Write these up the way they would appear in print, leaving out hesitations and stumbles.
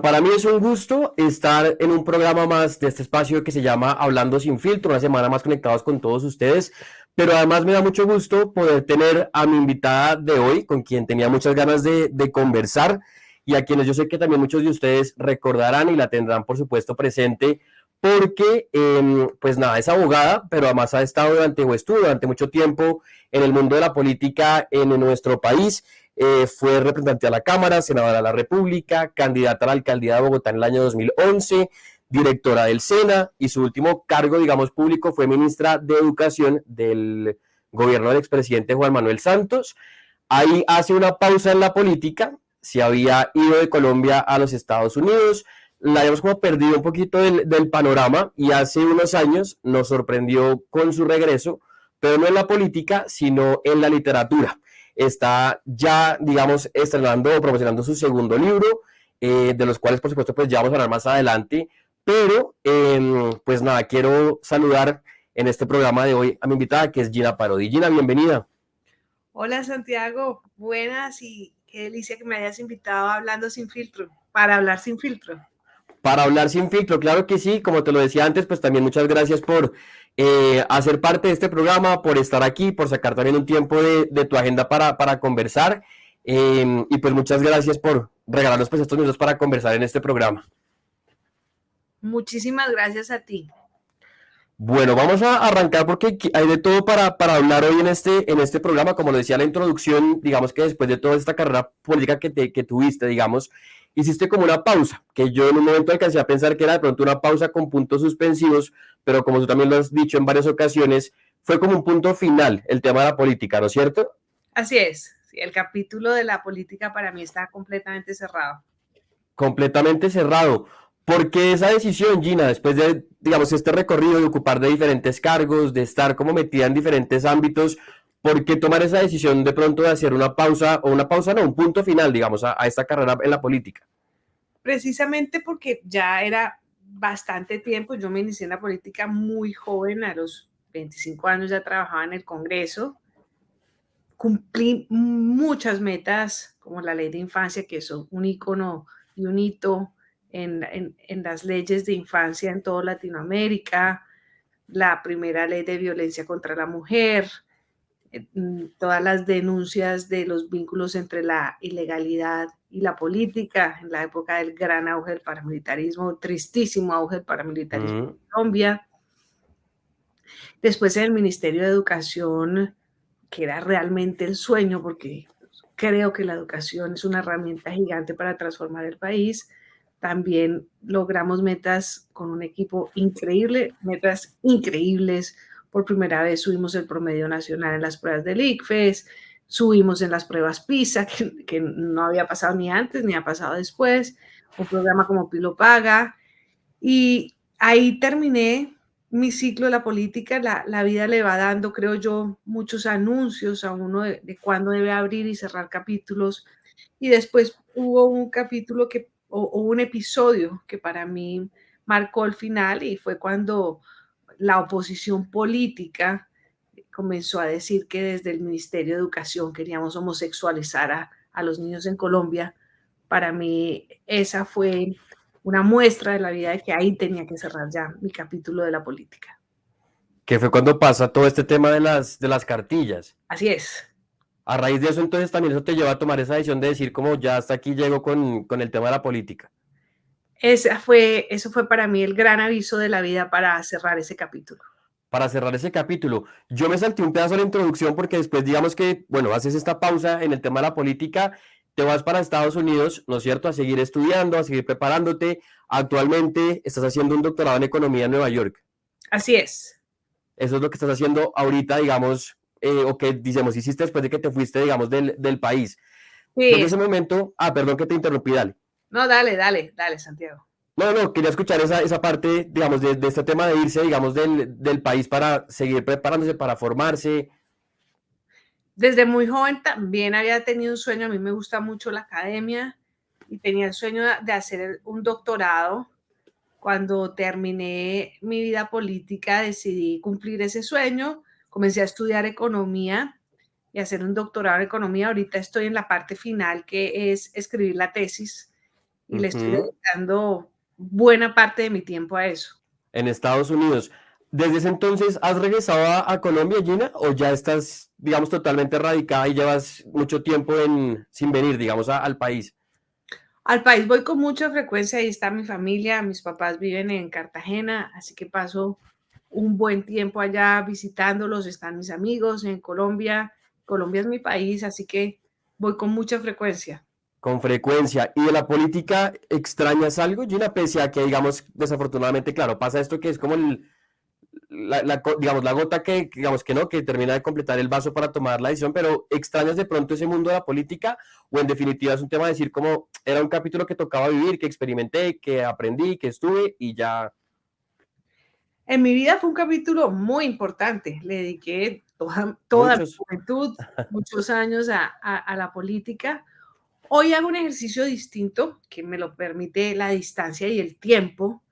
para mí es un gusto estar en un programa más de este espacio que se llama Hablando sin filtro, una semana más conectados con todos ustedes, pero además me da mucho gusto poder tener a mi invitada de hoy, con quien tenía muchas ganas de conversar y a quienes yo sé que también muchos de ustedes recordarán y la tendrán por supuesto presente, porque pues nada, es abogada, pero además ha estado durante o estuvo durante mucho tiempo en el mundo de la política en nuestro país. Fue representante a la Cámara, senadora de la República, candidata a la alcaldía de Bogotá en el año 2011, directora del SENA y su último cargo, digamos, público fue ministra de Educación del gobierno del expresidente Juan Manuel Santos. Ahí hace una pausa en la política, se había ido de Colombia a los Estados Unidos, la habíamos como perdido un poquito del panorama y hace unos años nos sorprendió con su regreso, pero no en la política, sino en la literatura. Está ya, digamos, estrenando o promocionando su segundo libro, de los cuales, por supuesto, pues ya vamos a hablar más adelante. Pero, pues nada, quiero saludar en este programa de hoy a mi invitada, que es Gina Parodi. Gina, bienvenida. Hola Santiago, buenas y qué delicia que me hayas invitado a Hablando sin filtro, para hablar sin filtro. Para hablar sin filtro, claro que sí, como te lo decía antes, pues también muchas gracias por hacer parte de este programa, por estar aquí, por sacar también un tiempo de tu agenda para conversar y pues muchas gracias por regalarnos pues estos minutos para conversar en este programa. Muchísimas gracias a ti. Bueno, vamos a arrancar porque hay de todo para hablar hoy en este programa. Como lo decía en la introducción, digamos que después de toda esta carrera política que tuviste, digamos, hiciste como una pausa, que yo en un momento alcancé a pensar que era de pronto una pausa con puntos suspensivos, pero como tú también lo has dicho en varias ocasiones, fue como un punto final el tema de la política, ¿no es cierto? Así es, sí, el capítulo de la política para mí está completamente cerrado. Completamente cerrado. ¿Por qué esa decisión, Gina, después de, digamos, este recorrido de ocupar de diferentes cargos, de estar como metida en diferentes ámbitos, por qué tomar esa decisión de pronto de hacer una pausa, o una pausa no, un punto final, digamos, a esta carrera en la política? Precisamente porque ya era bastante tiempo, yo me inicié en la política muy joven, a los 25 años ya trabajaba en el Congreso, cumplí muchas metas, como la ley de infancia, que es un icono y un hito en las leyes de infancia en toda Latinoamérica, la primera ley de violencia contra la mujer, todas las denuncias de los vínculos entre la ilegalidad y la política en la época del gran auge del paramilitarismo, tristísimo auge del paramilitarismo en Colombia. Después en el Ministerio de Educación, que era realmente el sueño, porque creo que la educación es una herramienta gigante para transformar el país. También logramos metas con un equipo increíble, metas increíbles. Por primera vez subimos el promedio nacional en las pruebas del ICFES, subimos en las pruebas PISA, que no había pasado ni antes ni ha pasado después, un programa como Pilo Paga. Y ahí terminé mi ciclo de la política. La vida le va dando, creo yo, muchos anuncios a uno de cuándo debe abrir y cerrar capítulos. Y después hubo un capítulo o un episodio que para mí marcó el final, y fue cuando la oposición política comenzó a decir que desde el Ministerio de Educación queríamos homosexualizar a los niños en Colombia. Para mí esa fue una muestra de la vida de que ahí tenía que cerrar ya mi capítulo de la política. Que fue cuando pasa todo este tema de las cartillas. Así es. A raíz de eso, entonces, también eso te lleva a tomar esa decisión de decir como ya hasta aquí llego con el tema de la política. Eso fue para mí el gran aviso de la vida para cerrar ese capítulo. Para cerrar ese capítulo, yo me salté un pedazo de la introducción porque después digamos que, bueno, haces esta pausa en el tema de la política, te vas para Estados Unidos, ¿no es cierto?, a seguir estudiando, a seguir preparándote. Actualmente estás haciendo un doctorado en economía en Nueva York. Así es. Eso es lo que estás haciendo ahorita, digamos, o que, digamos, hiciste después de que te fuiste, digamos, del país. Desde Sí. ese momento, perdón que te interrumpí, dale. No, dale, Santiago. No, quería escuchar esa parte, digamos, de este tema de irse, digamos, del país para seguir preparándose, para formarse. Desde muy joven también había tenido un sueño. A mí me gusta mucho la academia y tenía el sueño de hacer un doctorado. Cuando terminé mi vida política decidí cumplir ese sueño. Comencé a estudiar economía y hacer un doctorado en economía. Ahorita estoy en la parte final, que es escribir la tesis. y le estoy Ujú. dedicando buena parte de mi tiempo a eso. En Estados Unidos. ¿Desde ese entonces has regresado a Colombia, Gina, o ya estás, digamos, totalmente radicada y llevas mucho tiempo sin venir, digamos, al país? Al país voy con mucha frecuencia, ahí está mi familia, mis papás viven en Cartagena, así que paso un buen tiempo allá visitándolos, están mis amigos en Colombia. Colombia es mi país, así que voy con mucha frecuencia. Con frecuencia. ¿Y de la política extrañas algo, Gina? Pese a que, digamos, desafortunadamente, claro, pasa esto que es como digamos, la gota digamos que no, que termina de completar el vaso para tomar la decisión, pero ¿extrañas de pronto ese mundo de la política? ¿O en definitiva es un tema de decir como era un capítulo que tocaba vivir, que experimenté, que aprendí, que estuve y ya En mi vida fue un capítulo muy importante, le dediqué toda mi muchos? juventud, muchos años a la política. Hoy hago un ejercicio distinto que me lo permite la distancia y el tiempo,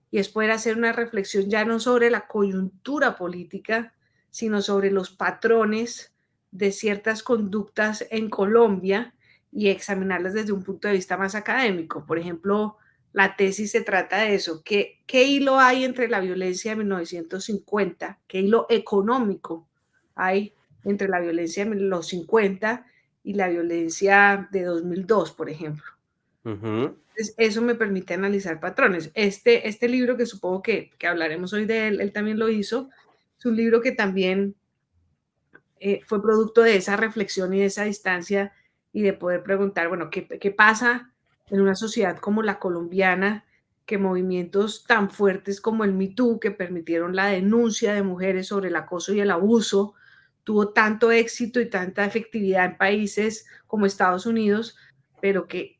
y es poder hacer una reflexión ya no sobre la coyuntura política, sino sobre los patrones de ciertas conductas en Colombia y examinarlas desde un punto de vista más académico. Por ejemplo, la tesis se trata de eso. ¿Qué hilo hay entre la violencia de 1950? ¿Qué hilo económico hay entre la violencia de los 50 y la violencia de 2002, por ejemplo? Ujú. Entonces, eso me permite analizar patrones. Este libro, que supongo que hablaremos hoy de él, él también lo hizo, es un libro que también fue producto de esa reflexión y de esa distancia y de poder preguntar, bueno, ¿qué pasa en una sociedad como la colombiana, que movimientos tan fuertes como el Me Too, que permitieron la denuncia de mujeres sobre el acoso y el abuso, tuvo tanto éxito y tanta efectividad en países como Estados Unidos, pero que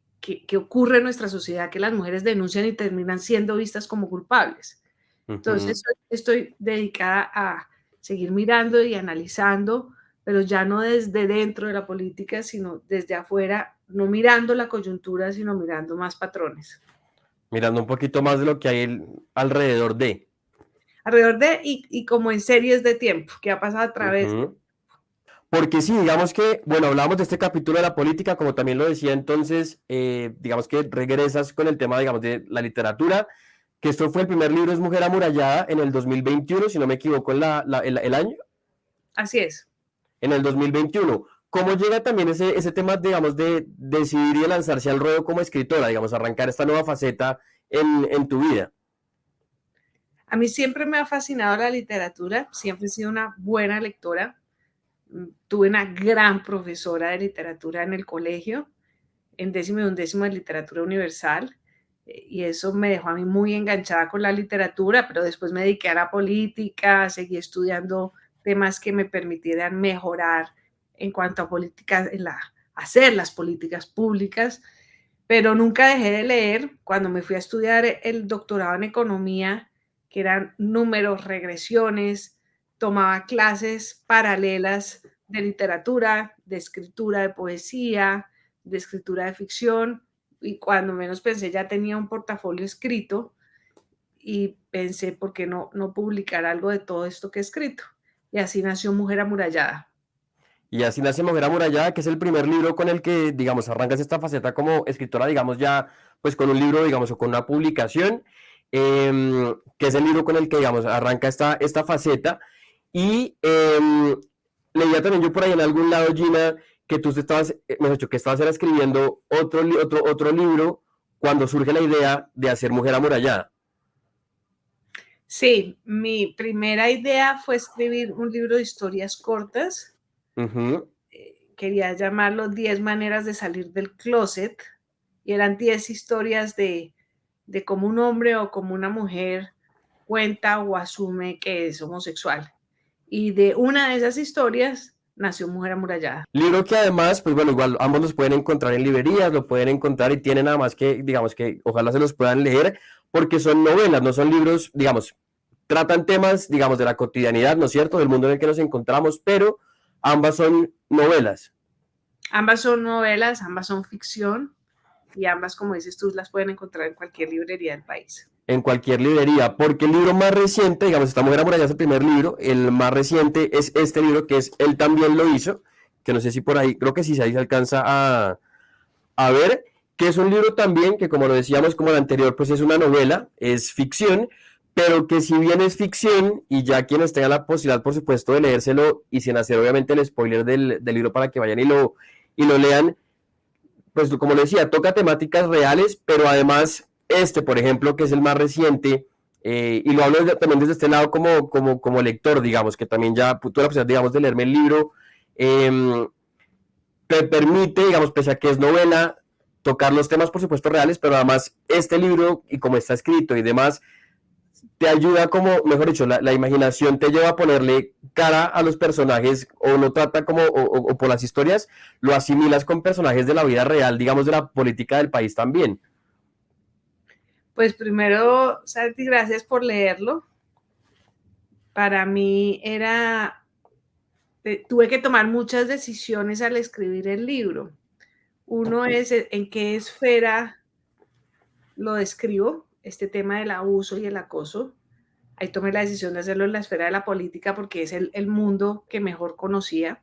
ocurre en nuestra sociedad que las mujeres denuncian y terminan siendo vistas como culpables? Ujú. Entonces, estoy dedicada a seguir mirando y analizando, pero ya no desde dentro de la política, sino desde afuera, no mirando la coyuntura, sino mirando más patrones. Mirando un poquito más de lo que hay alrededor de. Alrededor de, y como en series de tiempo, que ha pasado a través de... Ujú. Porque sí, digamos que, bueno, hablamos de este capítulo de la política, como también lo decía entonces, digamos que regresas con el tema, digamos, de la literatura, que esto fue el primer libro, es Mujer Amurallada, en el 2021, si no me equivoco, el año, Así es. en el 2021. ¿Cómo llega también ese tema, digamos, de decidir y de lanzarse al ruedo como escritora, digamos, arrancar esta nueva faceta en tu vida? A mí siempre me ha fascinado la literatura, siempre he sido una buena lectora. Tuve una gran profesora de literatura en el colegio, en décimo y undécimo de literatura universal, y eso me dejó a mí muy enganchada con la literatura, pero después me dediqué a la política, seguí estudiando temas que me permitieran mejorar en cuanto a políticas, hacer las políticas públicas, pero nunca dejé de leer. Cuando me fui a estudiar el doctorado en economía, que eran números, regresiones, tomaba clases paralelas de literatura, de escritura, de poesía, de escritura de ficción, y cuando menos pensé ya tenía un portafolio escrito y pensé, ¿por qué no publicar algo de todo esto que he escrito? Y así nació Mujer Amurallada. Y así nace Mujer Amurallada, que es el primer libro con el que, digamos, arrancas esta faceta como escritora, digamos, ya, pues con un libro, digamos, o con una publicación, que es el libro con el que, digamos, arranca esta faceta. Y leía también yo por ahí en algún lado, Gina, que tú estabas, mejor dicho, que estabas era escribiendo otro libro cuando surge la idea de hacer Mujer Amurallada. Sí, mi primera idea fue escribir un libro de historias cortas. Ujú. Quería llamarlo 10 maneras de salir del closet, y eran 10 historias de cómo un hombre o como una mujer cuenta o asume que es homosexual. Y de una de esas historias nació Mujer Amurallada. Libro que además, pues bueno, igual ambos los pueden encontrar en librerías, lo pueden encontrar y tienen nada más que, digamos que ojalá se los puedan leer, porque son novelas, no son libros, digamos, tratan temas, digamos, de la cotidianidad, ¿no es cierto?, del mundo en el que nos encontramos, pero ambas son novelas. Ambas son novelas, ambas son ficción, y ambas, como dices tú, las pueden encontrar en cualquier librería del país. En cualquier librería, porque el libro más reciente, digamos, esta Mujer Amurallada es el primer libro, el más reciente es este libro que es Él también lo hizo, que no sé si por ahí, creo que sí, ahí se alcanza a ver, que es un libro también que, como lo decíamos, como el anterior, pues es una novela, es ficción, pero que si bien es ficción, y ya quienes tengan la posibilidad, por supuesto, de leérselo, y sin hacer obviamente el spoiler del libro para que vayan y lo lean, pues como le decía, toca temáticas reales, pero además este, por ejemplo, que es el más reciente, y lo hablo también desde este lado como lector, digamos, que también ya tuve la posibilidad, digamos, de leerme el libro, eh, te permite, digamos, pese a que es novela, tocar los temas, por supuesto, reales, pero además este libro y como está escrito y demás, te ayuda como, mejor dicho, la imaginación te lleva a ponerle cara a los personajes o lo trata como, o por las historias, lo asimilas con personajes de la vida real, digamos, de la política del país también. Pues primero, Santi, gracias por leerlo. Para mí tuve que tomar muchas decisiones al escribir el libro. Uno es en qué esfera lo describo, este tema del abuso y el acoso. Ahí tomé la decisión de hacerlo en la esfera de la política porque es el mundo que mejor conocía.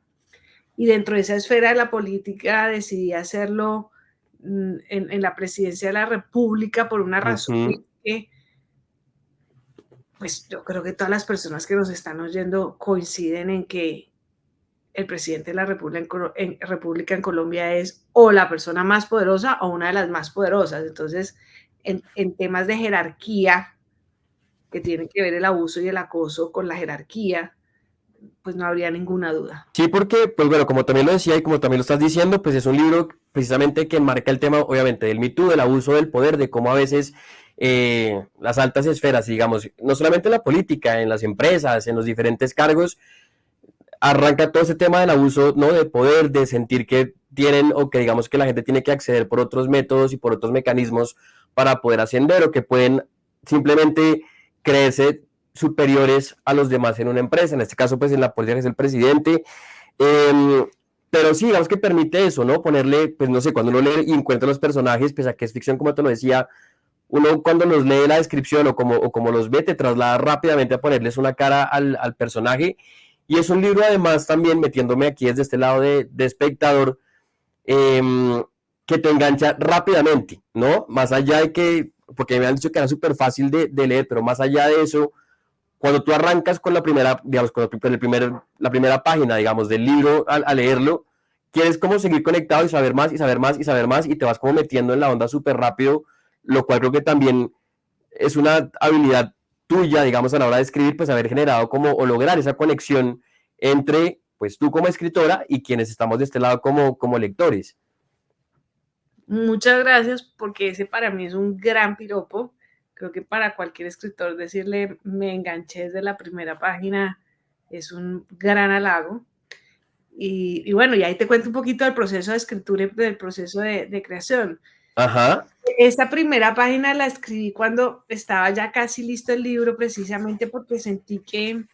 Y dentro de esa esfera de la política decidí hacerlo en la presidencia de la República por una razón que, pues yo creo que todas las personas que nos están oyendo coinciden en que el presidente de la República en Colombia es o la persona más poderosa o una de las más poderosas. Entonces, en temas de jerarquía, que tienen que ver el abuso y el acoso con la jerarquía, pues no habría ninguna duda. Sí, porque, pues bueno, como también lo decía y como también lo estás diciendo, pues es un libro precisamente que enmarca el tema, obviamente, del Me Too, del abuso del poder, de cómo a veces las altas esferas, digamos, no solamente en la política, en las empresas, en los diferentes cargos, arranca todo ese tema del abuso, ¿no? De poder, de sentir que tienen o que digamos que la gente tiene que acceder por otros métodos y por otros mecanismos para poder ascender o que pueden simplemente creerse superiores a los demás en una empresa, en este caso pues en la política es el presidente, pero sí, digamos que permite eso, ¿no? Ponerle, pues no sé, cuando uno lee y encuentra los personajes, pese a que es ficción, como te lo decía, uno cuando los lee la descripción o como los ve, te traslada rápidamente a ponerles una cara al personaje. Y es un libro, además, también metiéndome aquí desde este lado de espectador, que te engancha rápidamente, ¿no? Más allá de que, porque me han dicho que era súper fácil de leer, pero más allá de eso, cuando tú arrancas con la primera, digamos, con la primera página, digamos, del libro a leerlo, quieres como seguir conectado y saber más y saber más y saber más y te vas como metiendo en la onda súper rápido, lo cual creo que también es una habilidad tuya, digamos, a la hora de escribir, pues haber generado como o lograr esa conexión entre, pues tú como escritora y quienes estamos de este lado como lectores. Muchas gracias porque ese para mí es un gran piropo. Creo que para cualquier escritor decirle me enganché desde la primera página es un gran halago. Y bueno, y ahí te cuento un poquito del proceso de escritura y del proceso de creación. Ajá. Esta primera página la escribí cuando estaba ya casi listo el libro, precisamente porque sentí que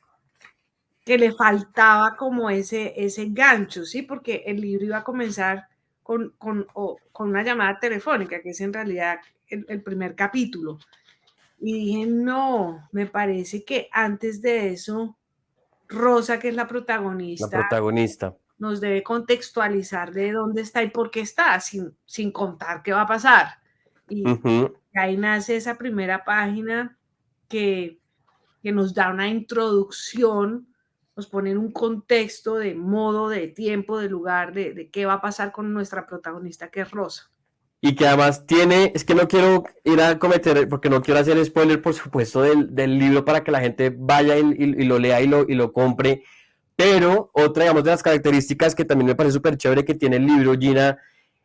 le faltaba como ese gancho, ¿sí? Porque el libro iba a comenzar con una llamada telefónica, que es en realidad el primer capítulo. Y dije, no, me parece que antes de eso, Rosa, que es la La protagonista, protagonista. nos debe contextualizar de dónde está y por qué está, sin contar qué va a pasar. Y Ujú. ahí nace esa primera página que, que nos da una introducción, nos pone en un contexto de modo, de tiempo, de lugar, de qué va a pasar con nuestra protagonista, que es Rosa. Y que además tiene, es que no quiero ir a cometer, porque no quiero hacer spoiler, por supuesto, del libro para que la gente vaya y lo lea y lo compre. Pero otra, digamos, de las características que también me parece súper chévere que tiene el libro, Gina,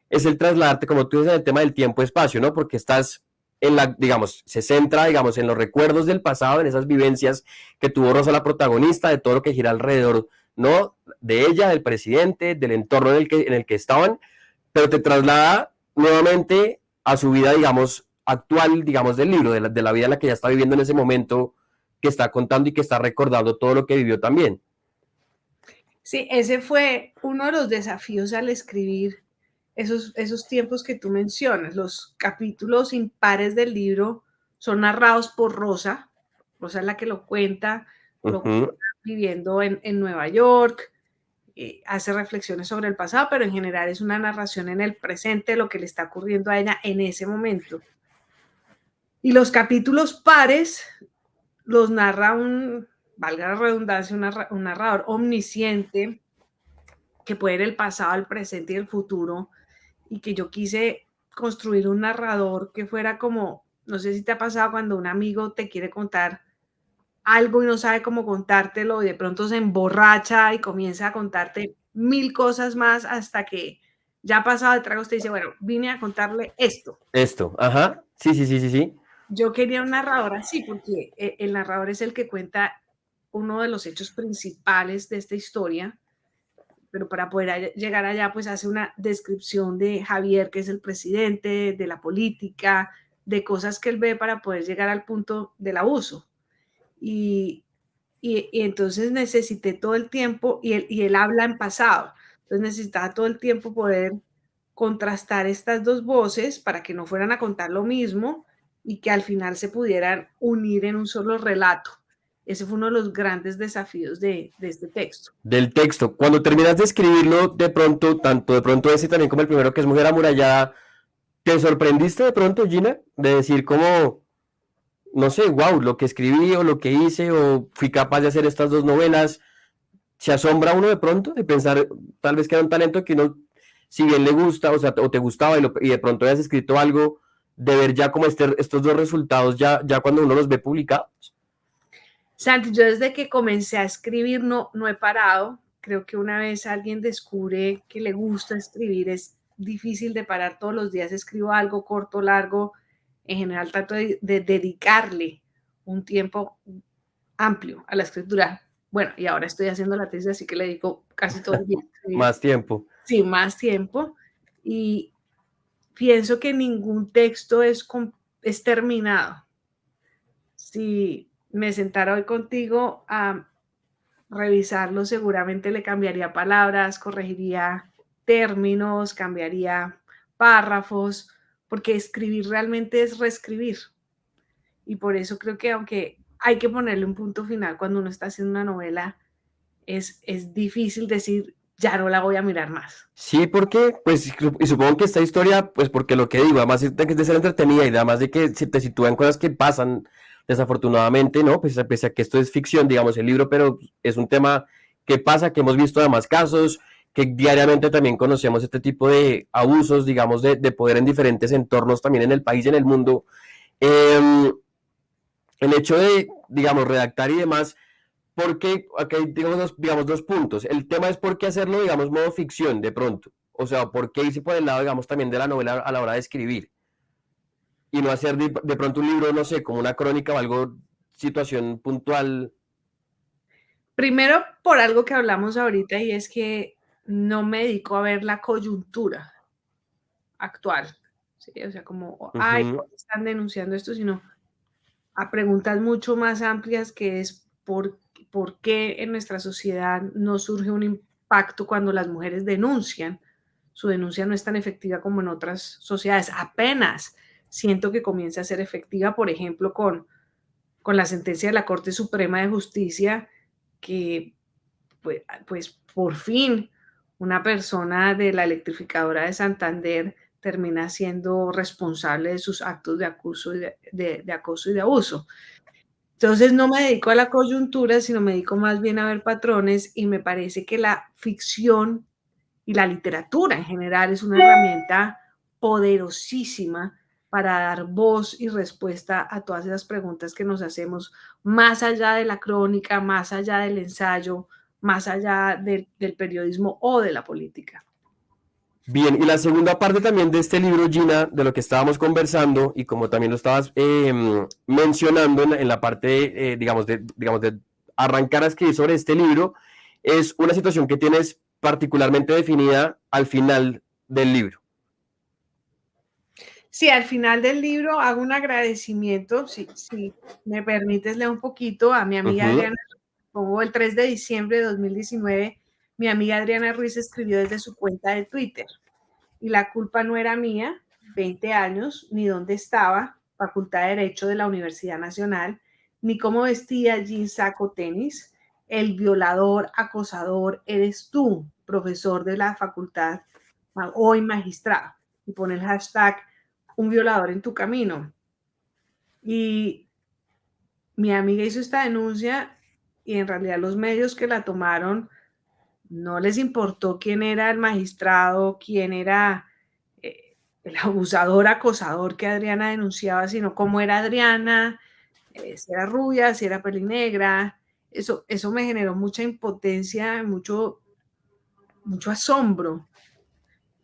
es el trasladarte, como tú dices, en el tema del tiempo-espacio, ¿no? Porque estás en la, digamos, se centra, digamos, en los recuerdos del pasado, en esas vivencias que tuvo Rosa, la protagonista, de todo lo que gira alrededor, ¿no? De ella, del presidente, del entorno en el que estaban, pero te traslada nuevamente a su vida, digamos, actual, digamos, del libro, de la vida en la que ella está viviendo en ese momento, que está contando y que está recordando todo lo que vivió también. Sí, ese fue uno de los desafíos al escribir esos tiempos que tú mencionas. Los capítulos impares del libro son narrados por Rosa. Rosa es la que lo cuenta Uh -huh. viviendo en Nueva York, hace reflexiones sobre el pasado, pero en general es una narración en el presente de lo que le está ocurriendo a ella en ese momento. Y los capítulos pares los narra valga la redundancia, un narrador omnisciente que puede ver el pasado, el presente y el futuro, y que yo quise construir un narrador que fuera como, no sé si te ha pasado cuando un amigo te quiere contar algo y no sabe cómo contártelo y de pronto se emborracha y comienza a contarte 1000 cosas más hasta que ya ha pasado de trago, usted dice, bueno, vine a contarle esto. Esto, ajá, sí, sí, sí, sí, sí. Yo quería un narrador así, porque el narrador es el que cuenta uno de los hechos principales de esta historia, pero para poder llegar allá, pues hace una descripción de Javier, que es el presidente, de la política, de cosas que él ve para poder llegar al punto del abuso. Y entonces necesité todo el tiempo, y él habla en pasado, entonces necesitaba todo el tiempo poder contrastar estas dos voces para que no fueran a contar lo mismo y que al final se pudieran unir en un solo relato. Ese fue uno de los grandes desafíos de este texto. Del texto. Cuando terminas de escribirlo, de pronto, tanto de pronto ese también como el primero que es Mujer Amurallada, ¿te sorprendiste de pronto, Gina? De decir como, no sé, wow, lo que escribí o lo que hice o fui capaz de hacer estas dos novelas. ¿Se asombra uno de pronto de pensar tal vez que era un talento que uno, si bien le gusta, o sea, o te gustaba y de pronto hayas escrito algo, de ver ya como estos dos resultados ya cuando uno los ve publicados? Santi, yo desde que comencé a escribir no he parado. Creo que una vez alguien descubre que le gusta escribir, es difícil de parar. Todos los días escribo algo corto, largo. En general trato de dedicarle un tiempo amplio a la escritura. Bueno, y ahora estoy haciendo la tesis, así que le dedico casi todo el día a escribir. Más tiempo. Sí, más tiempo. Y pienso que ningún texto es terminado. Si me sentara hoy contigo a revisarlo, seguramente le cambiaría palabras, corregiría términos, cambiaría párrafos, porque escribir realmente es reescribir. Y por eso creo que aunque hay que ponerle un punto final cuando uno está haciendo una novela, es difícil decir, ya no la voy a mirar más. Sí, porque, pues, y supongo que esta historia, pues, porque lo que digo, además de ser entretenida y además de que se te sitúan cosas que pasan, desafortunadamente, ¿no? Pues, pese a que esto es ficción, digamos, el libro, pero es un tema que pasa, que hemos visto además casos, que diariamente también conocemos este tipo de abusos, digamos, de poder en diferentes entornos, también en el país y en el mundo. Eh, el hecho de, digamos, redactar y demás, porque acá hay, digamos, dos puntos. El tema es por qué hacerlo, digamos, modo ficción de pronto. O sea, por qué irse por el lado, digamos, también de la novela a la hora de escribir. Y no hacer de pronto un libro, no sé, como una crónica o algo, situación puntual. Primero, por algo que hablamos ahorita, y es que no me dedico a ver la coyuntura actual, ¿sí? O sea, como, ay, Ujú. ¿por qué están denunciando esto? Sino a preguntas mucho más amplias, que es por qué en nuestra sociedad no surge un impacto cuando las mujeres denuncian. Su denuncia no es tan efectiva como en otras sociedades. Apenas siento que comienza a ser efectiva, por ejemplo, con la sentencia de la Corte Suprema de Justicia, que pues por fin una persona de la electrificadora de Santander termina siendo responsable de sus actos de acoso de acoso y de abuso. Entonces no me dedico a la coyuntura, sino me dedico más bien a ver patrones, y me parece que la ficción y la literatura en general es una herramienta poderosísima para dar voz y respuesta a todas esas preguntas que nos hacemos, más allá de la crónica, más allá del ensayo, más allá del periodismo o de la política. Bien, y la segunda parte también de este libro, Gina, de lo que estábamos conversando, y como también lo estabas mencionando en la parte, digamos, de arrancar a escribir sobre este libro, es una situación que tienes particularmente definida al final del libro. Sí, al final del libro hago un agradecimiento, si me permites leer un poquito, a mi amiga Ujú. Adriana. Pongo el 3 de diciembre de 2019, mi amiga Adriana Ruiz escribió desde su cuenta de Twitter: y la culpa no era mía, 20 años, ni dónde estaba, Facultad de Derecho de la Universidad Nacional, ni cómo vestía jeans, saco, tenis, el violador, acosador, eres tú, profesor de la facultad, hoy magistrado, y pone el hashtag un violador en tu camino. Y mi amiga hizo esta denuncia y en realidad los medios que la tomaron no les importó quién era el magistrado, quién era el abusador, acosador que Adriana denunciaba, sino cómo era Adriana, si era rubia, si era pelinegra. Eso me generó mucha impotencia, mucho asombro.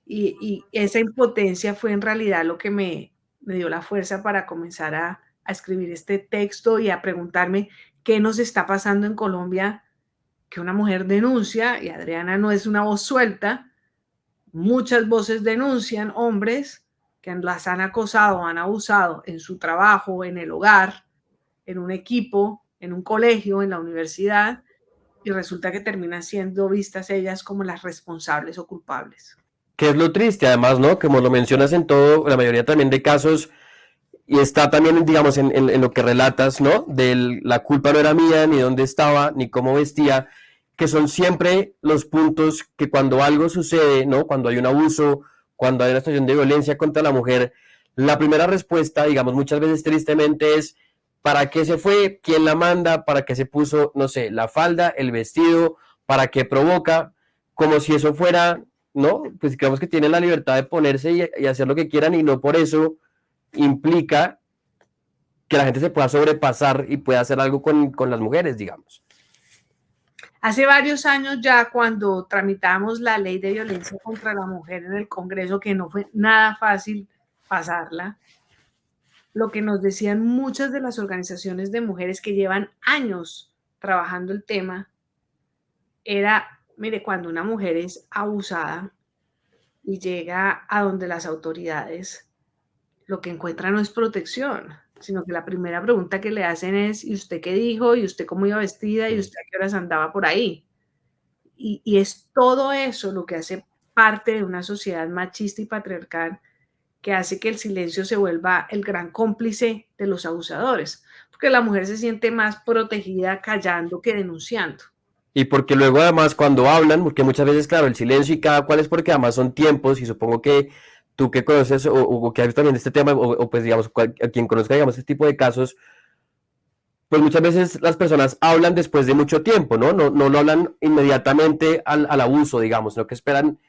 Y esa impotencia fue en realidad lo que me dio la fuerza para comenzar a escribir este texto y a preguntarme qué nos está pasando en Colombia, que una mujer denuncia, y Adriana no es una voz suelta, muchas voces denuncian hombres que las han acosado, han abusado en su trabajo, en el hogar, en un equipo, en un colegio, en la universidad, y resulta que terminan siendo vistas ellas como las responsables o culpables. Que es lo triste, además, ¿no? Como lo mencionas en todo, la mayoría también de casos, y está también, digamos, en lo que relatas, ¿no? De la culpa no era mía, ni dónde estaba, ni cómo vestía, que son siempre los puntos que cuando algo sucede, ¿no? Cuando hay un abuso, cuando hay una situación de violencia contra la mujer, la primera respuesta, digamos, muchas veces tristemente es, ¿para qué se fue? ¿Quién la manda? ¿Para qué se puso, no sé, la falda, el vestido? ¿Para qué provoca? Como si eso fuera, ¿no? Pues digamos que tienen la libertad de ponerse y hacer lo que quieran y no por eso implica que la gente se pueda sobrepasar y pueda hacer algo con las mujeres, digamos. Hace varios años ya, cuando tramitamos la ley de violencia contra la mujer en el Congreso, que no fue nada fácil pasarla, lo que nos decían muchas de las organizaciones de mujeres que llevan años trabajando el tema era, mire, cuando una mujer es abusada y llega a donde las autoridades, lo que encuentra no es protección, sino que la primera pregunta que le hacen es, ¿y usted qué dijo? ¿Y usted cómo iba vestida? ¿Y usted a qué horas andaba por ahí? Y es todo eso lo que hace parte de una sociedad machista y patriarcal, que hace que el silencio se vuelva el gran cómplice de los abusadores, porque la mujer se siente más protegida callando que denunciando. Y porque luego además cuando hablan, porque muchas veces, claro, el silencio y cada cual es porque además son tiempos y supongo que tú que conoces o que has visto también este tema o pues digamos a quien conozca digamos este tipo de casos, pues muchas veces las personas hablan después de mucho tiempo, ¿no? No lo hablan inmediatamente al abuso, digamos, sino que esperan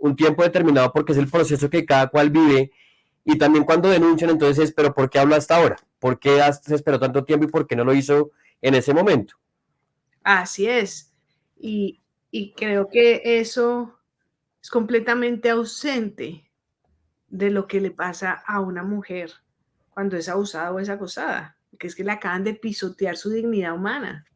un tiempo determinado porque es el proceso que cada cual vive y también cuando denuncian entonces, pero ¿por qué habla hasta ahora? ¿Por qué se esperó tanto tiempo y por qué no lo hizo en ese momento? Así es. Y creo que eso es completamente ausente de lo que le pasa a una mujer cuando es abusada o es acosada, que es que le acaban de pisotear su dignidad humana.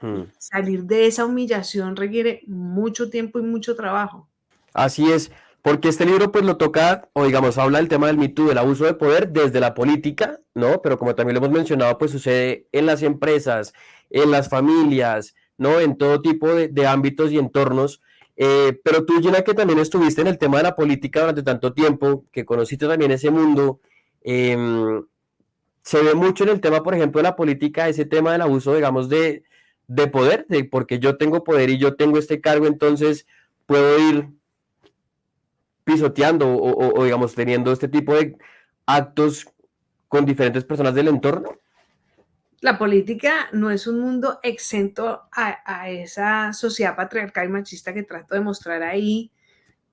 Y salir de esa humillación requiere mucho tiempo y mucho trabajo. Así es, porque este libro pues lo toca, o digamos, habla del tema del Me Too, del abuso de poder desde la política, ¿no? Pero como también lo hemos mencionado, pues sucede en las empresas, en las familias, ¿no? En todo tipo de ámbitos y entornos. Pero tú, Gina, que también estuviste en el tema de la política durante tanto tiempo, que conociste también ese mundo, se ve mucho en el tema, por ejemplo, de la política, ese tema del abuso, digamos, de poder, de porque yo tengo poder y yo tengo este cargo, entonces puedo ir pisoteando o, digamos, teniendo este tipo de actos con diferentes personas del entorno. La política no es un mundo exento a esa sociedad patriarcal y machista que trato de mostrar ahí.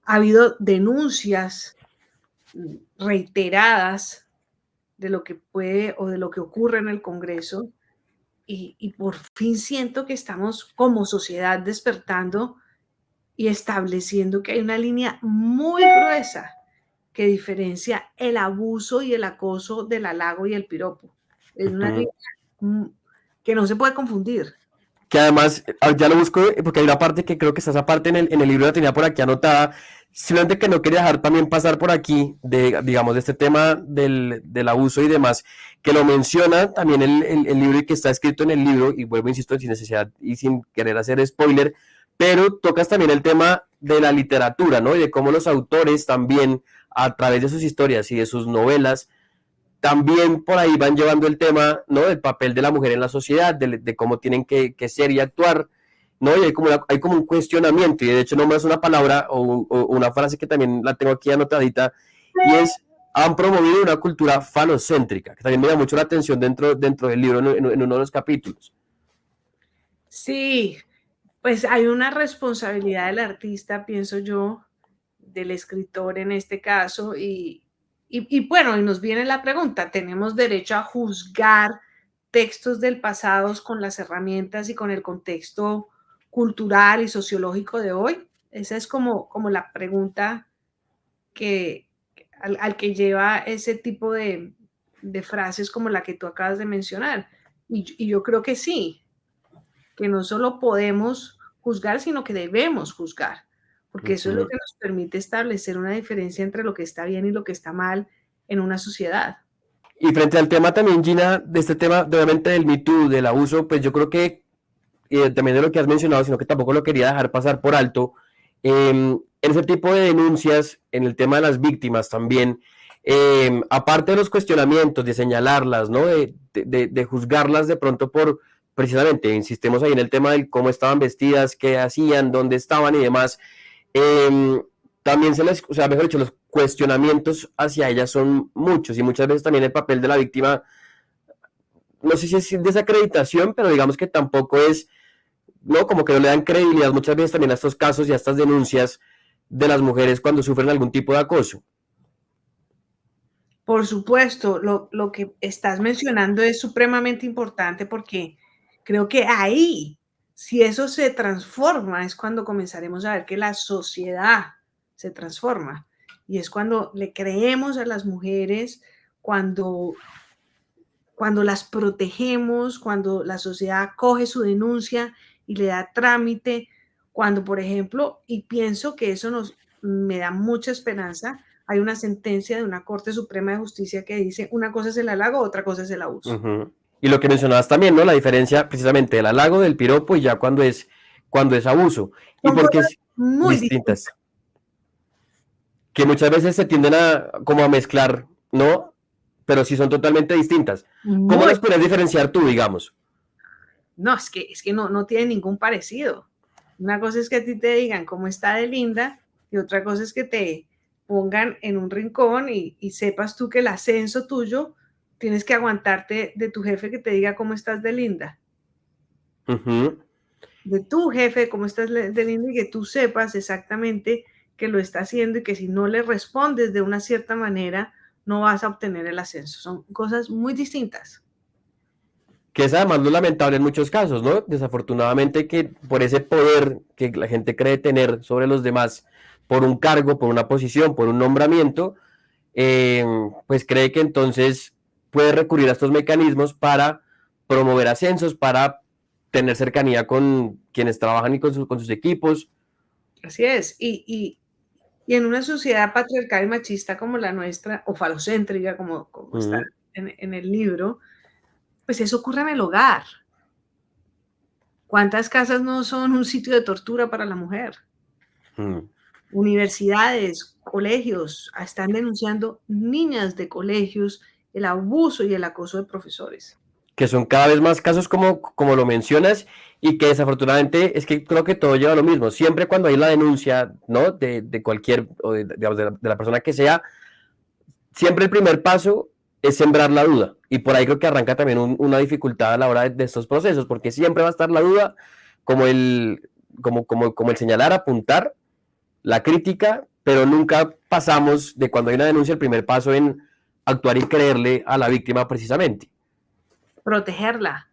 Ha habido denuncias reiteradas de lo que puede o de lo que ocurre en el Congreso y por fin siento que estamos como sociedad despertando y estableciendo que hay una línea muy gruesa que diferencia el abuso y el acoso del halago y el piropo. Es una línea que no se puede confundir. Que además, ya lo busco porque hay una parte que creo que está esa parte en el libro, la tenía por aquí anotada, simplemente que no quería dejar también pasar por aquí, digamos, de este tema del abuso y demás, que lo menciona también el libro y que está escrito en el libro, y vuelvo, insisto, sin necesidad y sin querer hacer spoiler, pero tocas también el tema de la literatura, ¿no? Y de cómo los autores también, a través de sus historias y de sus novelas, también por ahí van llevando el tema, ¿no? Del papel de la mujer en la sociedad, de cómo tienen que ser y actuar, ¿no? Y hay como un cuestionamiento, y de hecho no más una palabra o una frase que también la tengo aquí anotadita, y es, han promovido una cultura falocéntrica, que también me da mucho la atención dentro del libro, en uno de los capítulos. Sí, pues hay una responsabilidad del artista, pienso yo, del escritor en este caso, y bueno, y nos viene la pregunta, ¿tenemos derecho a juzgar textos del pasado con las herramientas y con el contexto cultural y sociológico de hoy? Esa es como la pregunta que, al que lleva ese tipo de frases como la que tú acabas de mencionar. Y yo creo que sí, que no solo podemos juzgar, sino que debemos juzgar, porque eso es lo que nos permite establecer una diferencia entre lo que está bien y lo que está mal en una sociedad. Y frente al tema también, Gina, de este tema, obviamente del Me Too, del abuso, pues yo creo que también de lo que has mencionado, sino que tampoco lo quería dejar pasar por alto, en ese tipo de denuncias, en el tema de las víctimas también, aparte de los cuestionamientos, de señalarlas, ¿no? De juzgarlas de pronto por, precisamente, insistimos ahí en el tema de cómo estaban vestidas, qué hacían, dónde estaban y demás, también o sea, mejor dicho, los cuestionamientos hacia ellas son muchos y muchas veces también el papel de la víctima, no sé si es desacreditación, pero digamos que tampoco es, ¿no? Como que no le dan credibilidad muchas veces también a estos casos y a estas denuncias de las mujeres cuando sufren algún tipo de acoso. Por supuesto, lo que estás mencionando es supremamente importante porque creo que ahí, si eso se transforma, es cuando comenzaremos a ver que la sociedad se transforma. Y es cuando le creemos a las mujeres, cuando, cuando las protegemos, cuando la sociedad coge su denuncia y le da trámite, cuando, por ejemplo, y pienso que eso me da mucha esperanza, hay una sentencia de una Corte Suprema de Justicia que dice una cosa es el halago, otra cosa es el abuso. Y lo que mencionabas también, ¿no? La diferencia precisamente del halago, del piropo y ya cuando es abuso. Y Son porque cosas es muy distintas. distintas. Que muchas veces se tienden como a mezclar, ¿no? Pero sí son totalmente distintas. ¿Cómo Muy, las podrías diferenciar tú, digamos? no, es que no tiene ningún parecido. Una cosa es que a ti te digan cómo está de linda y otra cosa es que te pongan en un rincón y sepas tú que el ascenso tuyo tienes que aguantarte de tu jefe que te diga cómo estás de linda, de tu jefe cómo estás de linda y que tú sepas exactamente que lo está haciendo y que si no le respondes de una cierta manera no vas a obtener el ascenso. Son cosas muy distintas. Que es además lo lamentable en muchos casos, ¿no? Desafortunadamente que por ese poder que la gente cree tener sobre los demás, por un cargo, por una posición, por un nombramiento, pues cree que entonces puede recurrir a estos mecanismos para promover ascensos, para tener cercanía con quienes trabajan y con sus equipos. Así es. Y en una sociedad patriarcal y machista como la nuestra, o falocéntrica, como está Uh en el libro, pues eso ocurre en el hogar. ¿Cuántas casas no son un sitio de tortura para la mujer? -huh. Universidades, colegios, están denunciando niñas de colegios el abuso y el acoso de profesores. Que son cada vez más casos como lo mencionas y que desafortunadamente es que creo que todo lleva a lo mismo. Siempre cuando hay la denuncia, ¿no? De cualquier, o digamos, de la persona que sea, siempre el primer paso es sembrar la duda. Y por ahí creo que arranca también una dificultad a la hora de estos procesos, porque siempre va a estar la duda como el señalar, apuntar, la crítica, pero nunca pasamos de cuando hay una denuncia el primer paso en actuar y creerle a la víctima precisamente. Protegerla.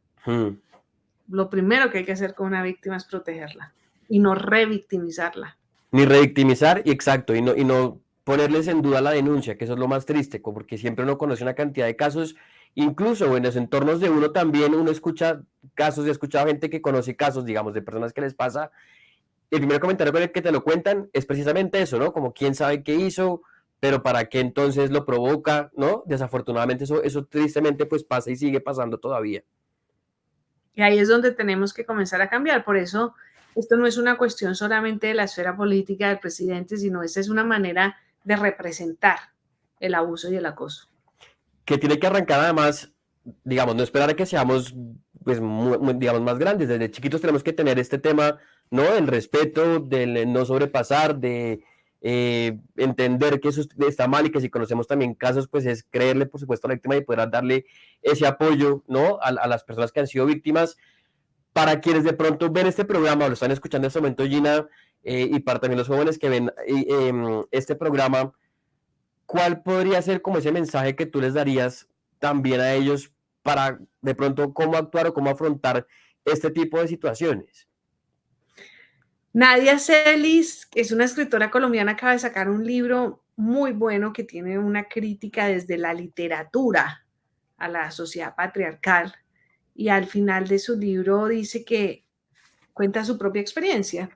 Lo primero que hay que hacer con una víctima es protegerla y no revictimizarla. Ni revictimizar, y exacto, y no ponerles en duda la denuncia, que eso es lo más triste, porque siempre uno conoce una cantidad de casos, incluso en los entornos de uno también uno escucha casos, y ha escuchado gente que conoce casos, digamos, de personas que les pasa. El primer comentario con el que te lo cuentan es precisamente eso, ¿no? Como quién sabe qué hizo, pero para qué entonces lo provoca, ¿no? Desafortunadamente eso tristemente pues pasa y sigue pasando todavía. Y ahí es donde tenemos que comenzar a cambiar. Por eso, esto no es una cuestión solamente de la esfera política del presidente, sino esa es una manera de representar el abuso y el acoso. que tiene que arrancar además, digamos, no esperar a que seamos, pues, digamos, más grandes. Desde chiquitos tenemos que tener este tema, ¿no? El respeto, del no sobrepasar, de entender que eso está mal y que si conocemos también casos, pues es creerle, por supuesto, a la víctima y poder darle ese apoyo, ¿no? A las personas que han sido víctimas. Para quienes de pronto ven este programa o lo están escuchando en este momento, Gina, y para también los jóvenes que ven este programa, ¿cuál podría ser como ese mensaje que tú les darías también a ellos para de pronto cómo actuar o cómo afrontar este tipo de situaciones? Nadia Celis es una escritora colombiana, acaba de sacar un libro muy bueno que tiene una crítica desde la literatura a la sociedad patriarcal, y al final de su libro dice que cuenta su propia experiencia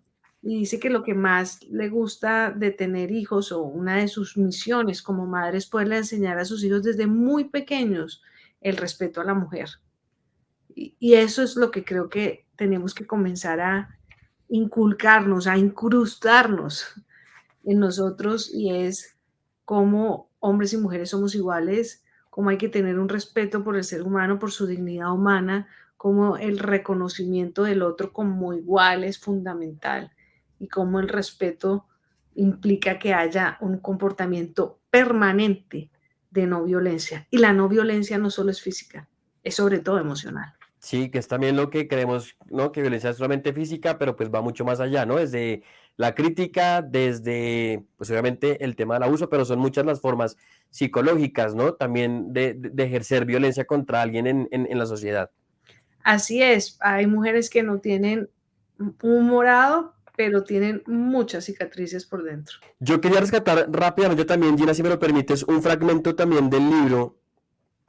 y dice que lo que más le gusta de tener hijos, o una de sus misiones como madre, es poderle enseñar a sus hijos desde muy pequeños el respeto a la mujer. Y eso es lo que creo que tenemos que comenzar a inculcarnos, a incrustarnos en nosotros, y es cómo hombres y mujeres somos iguales, cómo hay que tener un respeto por el ser humano, por su dignidad humana, cómo el reconocimiento del otro como igual es fundamental, y cómo el respeto implica que haya un comportamiento permanente de no violencia. Y la no violencia no solo es física, es sobre todo emocional. Sí, que es también lo que creemos, ¿no? Que violencia es solamente física, pero pues va mucho más allá, ¿no? Desde la crítica, desde, pues obviamente el tema del abuso, pero son muchas las formas psicológicas, ¿no? También de ejercer violencia contra alguien en la sociedad. Así es, hay mujeres que no tienen un morado, pero tienen muchas cicatrices por dentro. Yo quería rescatar rápidamente también, Gina, si me lo permites, un fragmento también del libro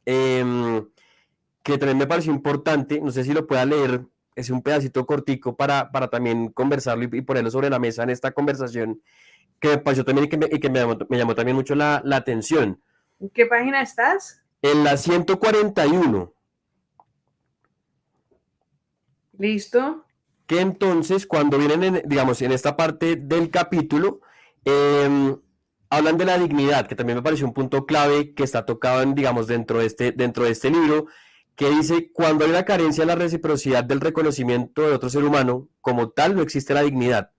que también me pareció importante, no sé si lo pueda leer, es un pedacito cortico para también conversarlo y ponerlo sobre la mesa en esta conversación, que me pareció también me llamó también mucho la atención. ¿En qué página estás? En la 141, ¿Listo? que entonces cuando vienen, digamos, en esta parte del capítulo, eh, hablan de la dignidad, que también me pareció un punto clave que está tocado, digamos, dentro de este libro, que dice, cuando hay una carencia en la reciprocidad del reconocimiento de otro ser humano, como tal, no existe la dignidad,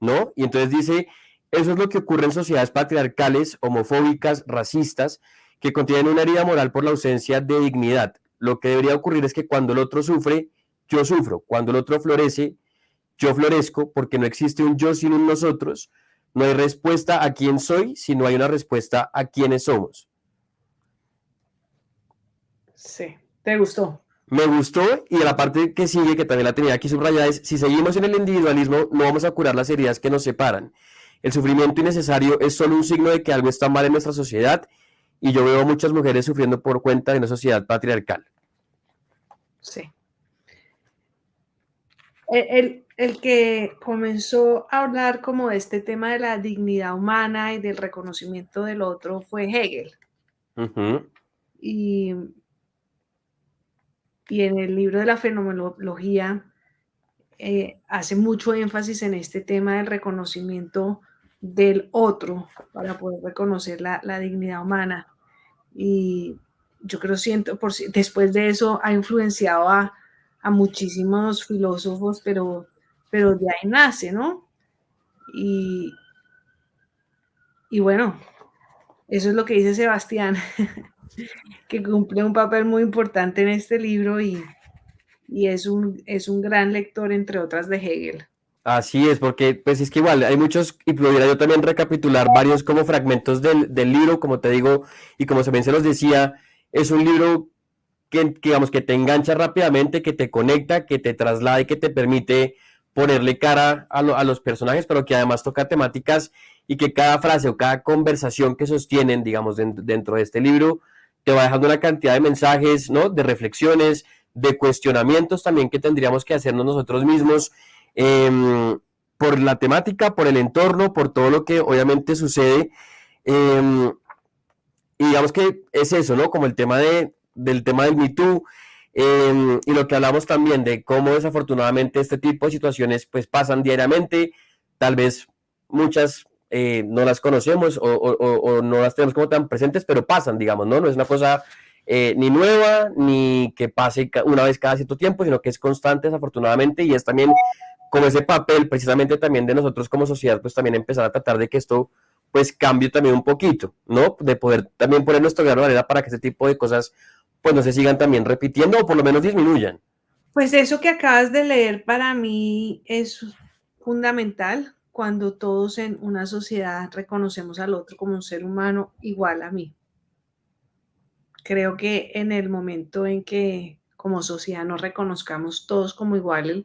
¿no? Y entonces dice, eso es lo que ocurre en sociedades patriarcales, homofóbicas, racistas, que contienen una herida moral por la ausencia de dignidad. Lo que debería ocurrir es que cuando el otro sufre, yo sufro. Cuando el otro florece, yo florezco, porque no existe un yo sin un nosotros. No hay respuesta a quién soy, sino hay una respuesta a quiénes somos. Sí. ¿Te gustó? Me gustó, y la parte que sigue, que también la tenía aquí subrayada, es, si seguimos en el individualismo, no vamos a curar las heridas que nos separan. El sufrimiento innecesario es solo un signo de que algo está mal en nuestra sociedad, y yo veo muchas mujeres sufriendo por cuenta de una sociedad patriarcal. Sí. El que comenzó a hablar como de este tema de la dignidad humana y del reconocimiento del otro fue Hegel. Uh-huh. Y en el libro de la fenomenología hace mucho énfasis en este tema del reconocimiento del otro para poder reconocer la dignidad humana. Y yo creo, después de eso ha influenciado a muchísimos filósofos, pero de ahí nace, ¿no? Y bueno, eso es lo que dice Sebastián, que cumple un papel muy importante en este libro, y es un gran lector, entre otras, de Hegel. Así es, porque pues es que igual hay muchos, y pudiera yo también recapitular varios como fragmentos del libro, como te digo, y como también se los decía, es un libro digamos, que te engancha rápidamente, que te conecta, que te traslada y que te permite ponerle cara a los personajes, pero que además toca temáticas, y que cada frase o cada conversación que sostienen, digamos, dentro de este libro, te va dejando una cantidad de mensajes, ¿no? De reflexiones, de cuestionamientos también que tendríamos que hacernos nosotros mismos, por la temática, por el entorno, por todo lo que obviamente sucede. Y digamos que es eso, ¿no? Como el tema del tema del Me Too, y lo que hablamos también de cómo desafortunadamente este tipo de situaciones pues pasan diariamente, tal vez muchas no las conocemos o no las tenemos como tan presentes, pero pasan, digamos, ¿no? No es una cosa ni nueva, ni que pase una vez cada cierto tiempo, sino que es constante, desafortunadamente, y es también como ese papel, precisamente también de nosotros como sociedad, pues también empezar a tratar de que esto, pues cambie también un poquito, ¿no? De poder también poner nuestro grano de arena para que ese tipo de cosas, pues no se sigan también repitiendo o por lo menos disminuyan. Pues eso que acabas de leer para mí es fundamental cuando todos en una sociedad reconocemos al otro como un ser humano igual a mí. Creo que en el momento en que como sociedad nos reconozcamos todos como iguales,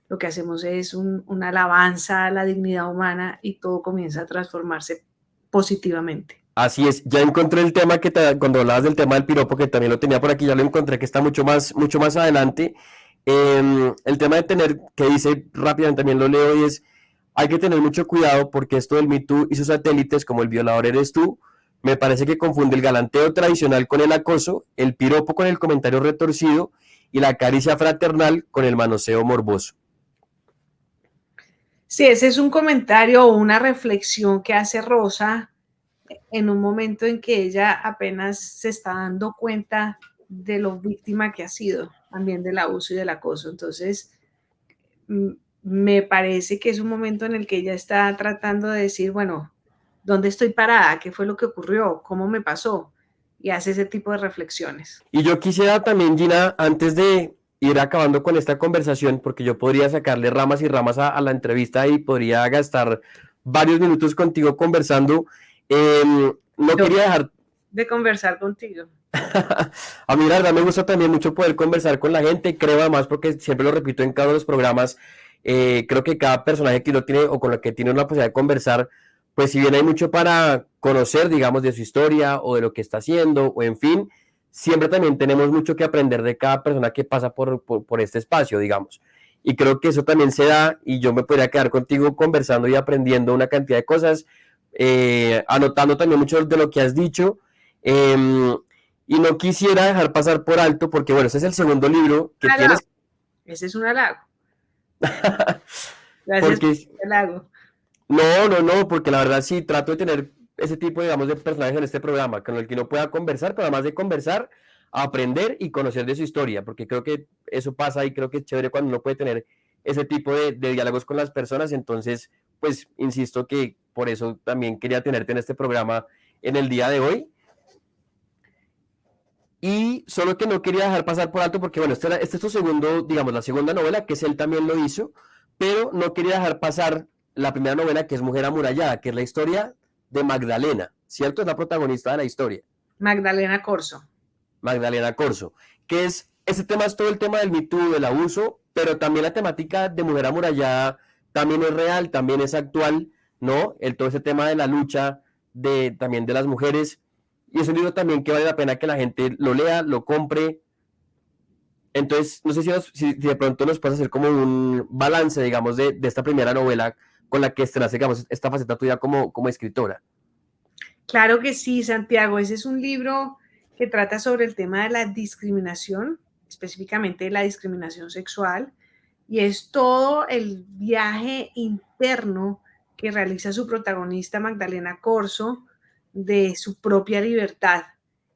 lo que hacemos es una alabanza a la dignidad humana y todo comienza a transformarse positivamente. Así es, ya encontré el tema cuando hablabas del tema del piropo, que también lo tenía por aquí, ya lo encontré, que está mucho más adelante. El tema de tener, que dice rápidamente, también lo leo, y es, hay que tener mucho cuidado porque esto del Me Too y sus satélites, como el violador eres tú, me parece que confunde el galanteo tradicional con el acoso, el piropo con el comentario retorcido y la caricia fraternal con el manoseo morboso. Sí, ese es un comentario o una reflexión que hace Rosa en un momento en que ella apenas se está dando cuenta de lo víctima que ha sido también del abuso y del acoso. Entonces, me parece que es un momento en el que ella está tratando de decir, bueno, ¿dónde estoy parada? ¿Qué fue lo que ocurrió? ¿Cómo me pasó? Y hace ese tipo de reflexiones. Y yo quisiera también, Gina, antes de ir acabando con esta conversación, porque yo podría sacarle ramas y ramas a la entrevista y podría gastar varios minutos contigo conversando, no Yo quería dejar... de conversar contigo. A mí la verdad me gusta también mucho poder conversar con la gente, creo además porque siempre lo repito en cada uno de los programas, creo que cada personaje que uno tiene o con el que tiene una posibilidad de conversar, pues si bien hay mucho para conocer, digamos, de su historia o de lo que está haciendo o en fin, siempre también tenemos mucho que aprender de cada persona que pasa por este espacio, digamos. Y creo que eso también se da y yo me podría quedar contigo conversando y aprendiendo una cantidad de cosas, anotando también mucho de lo que has dicho. Y no quisiera dejar pasar por alto, porque bueno, este es el segundo libro que tienes. Ese es un halago. Gracias por Porque, el halago. no, porque la verdad sí trato de tener ese tipo, digamos, de personajes en este programa, con el que uno pueda conversar, pero además de conversar, aprender y conocer de su historia, porque creo que eso pasa y creo que es chévere cuando uno puede tener ese tipo de diálogos con las personas. Entonces, pues, insisto que por eso también quería tenerte en este programa en el día de hoy. Y solo que no quería dejar pasar por alto porque, bueno, este es tu segundo, digamos, la segunda novela, que es él también lo hizo, pero no quería dejar pasar la primera novela, que es Mujer Amurallada, que es la historia de Magdalena, ¿cierto? Es la protagonista de la historia, Magdalena Corso. Magdalena Corso, que es, ese tema es todo el tema del Me Too, del abuso, pero también la temática de Mujer Amurallada también es real, también es actual, ¿no? Todo ese tema de la lucha también de las mujeres. Y es un libro también que vale la pena que la gente lo lea, lo compre. Entonces, no sé si de pronto nos puedes hacer como un balance, digamos, de esta primera novela con la que estrenas, digamos, esta faceta tuya como escritora. Claro que sí, Santiago. Ese es un libro que trata sobre el tema de la discriminación, específicamente de la discriminación sexual, y es todo el viaje interno que realiza su protagonista Magdalena Corso de su propia libertad.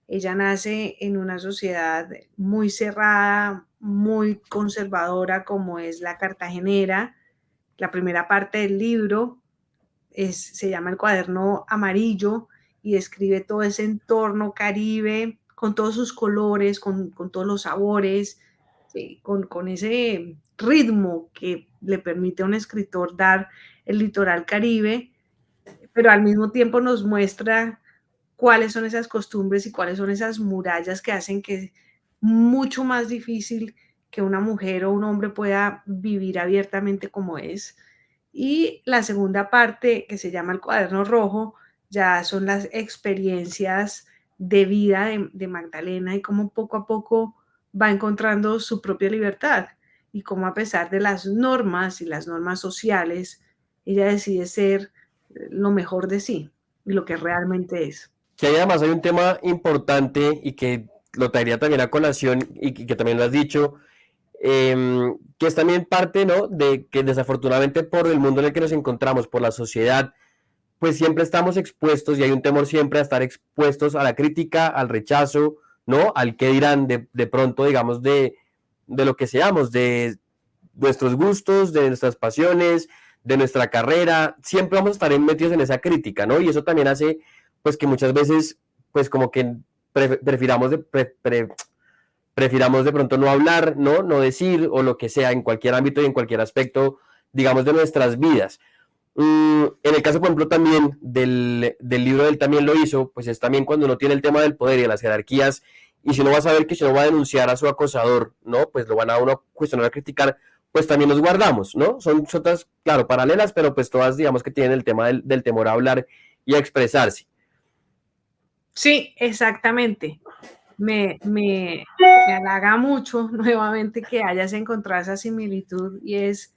Ella nace en una sociedad muy cerrada, muy conservadora como es la cartagenera. La primera parte del libro se llama El cuaderno amarillo y describe todo ese entorno caribe con todos sus colores, con todos los sabores, ¿sí? Con ese ritmo que le permite a un escritor dar el litoral caribe, pero al mismo tiempo nos muestra cuáles son esas costumbres y cuáles son esas murallas que hacen que es mucho más difícil que una mujer o un hombre pueda vivir abiertamente como es. Y la segunda parte, que se llama el cuaderno rojo, ya son las experiencias de vida de Magdalena y cómo poco a poco va encontrando su propia libertad y cómo a pesar de las normas y las normas sociales, ella decide ser lo mejor de sí y lo que realmente es. Que ahí además hay un tema importante y que lo traería también a colación y que también lo has dicho, que es también parte, ¿no? De que desafortunadamente por el mundo en el que nos encontramos, por la sociedad, pues siempre estamos expuestos y hay un temor siempre a estar expuestos a la crítica, al rechazo, ¿no? Al que dirán de pronto, digamos, de lo que seamos, de nuestros gustos, de nuestras pasiones, de nuestra carrera, siempre vamos a estar metidos en esa crítica, ¿no? Y eso también hace, pues, que muchas veces, pues, como que prefiramos de pronto no hablar, ¿no? No decir, o lo que sea, en cualquier ámbito y en cualquier aspecto, digamos, de nuestras vidas. En el caso, por ejemplo, también del libro, él también lo hizo, pues es también cuando uno tiene el tema del poder y de las jerarquías, y si uno va a saber que si uno va a denunciar a su acosador, ¿no? Pues lo van a uno cuestionar, a criticar, pues también nos guardamos, ¿no? Son otras, claro, paralelas, pero pues todas, digamos, que tienen el tema del temor a hablar y a expresarse. Sí, exactamente. Me halaga mucho nuevamente que hayas encontrado esa similitud y es,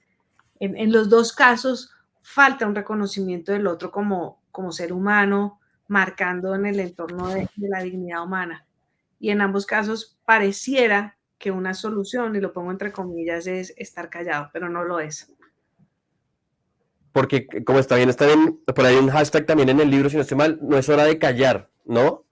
en los dos casos, falta un reconocimiento del otro como ser humano, marcando en el entorno de la dignidad humana. Y en ambos casos pareciera que una solución, y lo pongo entre comillas, es estar callado, pero no lo es. Porque como está bien, por ahí un hashtag también en el libro, si no estoy mal, no es hora de callar, ¿no?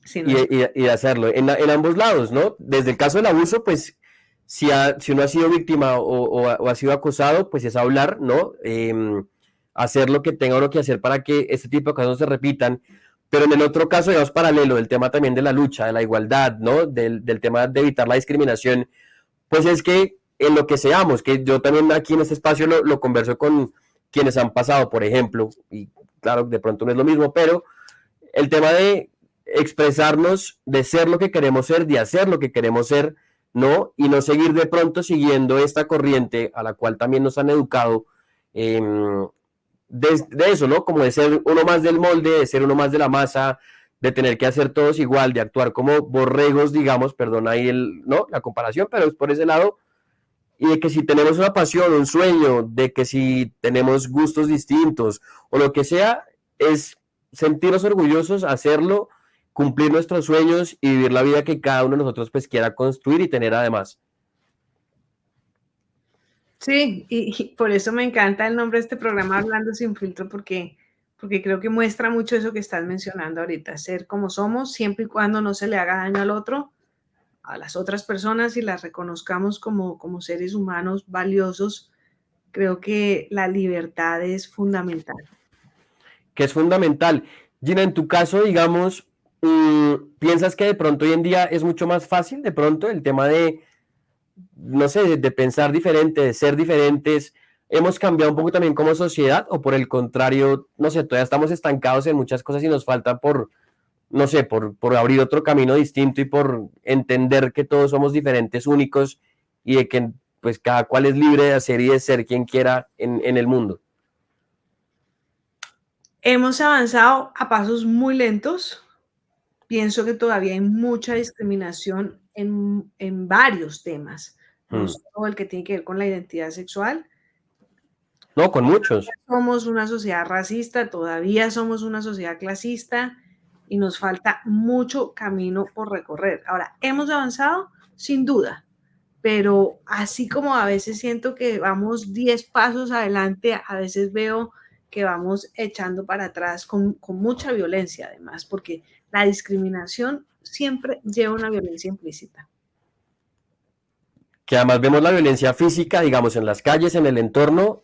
Sí, no es. Y hacerlo en ambos lados, ¿no? Desde el caso del abuso, pues si uno ha sido víctima o ha sido acosado, pues es hablar, ¿no? Hacer lo que tenga uno que hacer para que este tipo de cosas no se repitan. Pero en el otro caso, digamos, paralelo, el tema también de la lucha, de la igualdad, ¿no? Del tema de evitar la discriminación, pues es que en lo que seamos, que yo también aquí en este espacio lo converso con quienes han pasado, por ejemplo, y claro, de pronto no es lo mismo, pero el tema de expresarnos, de ser lo que queremos ser, de hacer lo que queremos ser, ¿no? Y no seguir de pronto siguiendo esta corriente a la cual también nos han educado, eh, de eso, ¿no? Como de ser uno más del molde, de ser uno más de la masa, de tener que hacer todos igual, de actuar como borregos, digamos, perdón ahí ¿no? La comparación, pero es por ese lado, y de que si tenemos una pasión, un sueño, de que si tenemos gustos distintos o lo que sea, es sentirnos orgullosos, hacerlo, cumplir nuestros sueños y vivir la vida que cada uno de nosotros pues quiera construir y tener además. Sí, y por eso me encanta el nombre de este programa, Hablando sin filtro, porque creo que muestra mucho eso que estás mencionando ahorita, ser como somos, siempre y cuando no se le haga daño al otro, a las otras personas y las reconozcamos como seres humanos valiosos. Creo que la libertad es fundamental. Que es fundamental. Gina, en tu caso, digamos, ¿piensas que de pronto hoy en día es mucho más fácil de pronto el tema de, no sé, de pensar diferente, de ser diferentes? ¿Hemos cambiado un poco también como sociedad o por el contrario, no sé, todavía estamos estancados en muchas cosas y nos falta por, no sé, por abrir otro camino distinto y por entender que todos somos diferentes, únicos y de que pues cada cual es libre de hacer y de ser quien quiera en el mundo? Hemos avanzado a pasos muy lentos. Pienso que todavía hay mucha discriminación en varios temas, no Hmm. solo el que tiene que ver con la identidad sexual. No, con muchos. Somos una sociedad racista, todavía somos una sociedad clasista y nos falta mucho camino por recorrer. Ahora, ¿hemos avanzado? Sin duda, pero así como a veces siento que vamos 10 pasos adelante, a veces veo que vamos echando para atrás con mucha violencia además, porque la discriminación siempre lleva una violencia implícita. Que además vemos la violencia física, digamos, en las calles, en el entorno,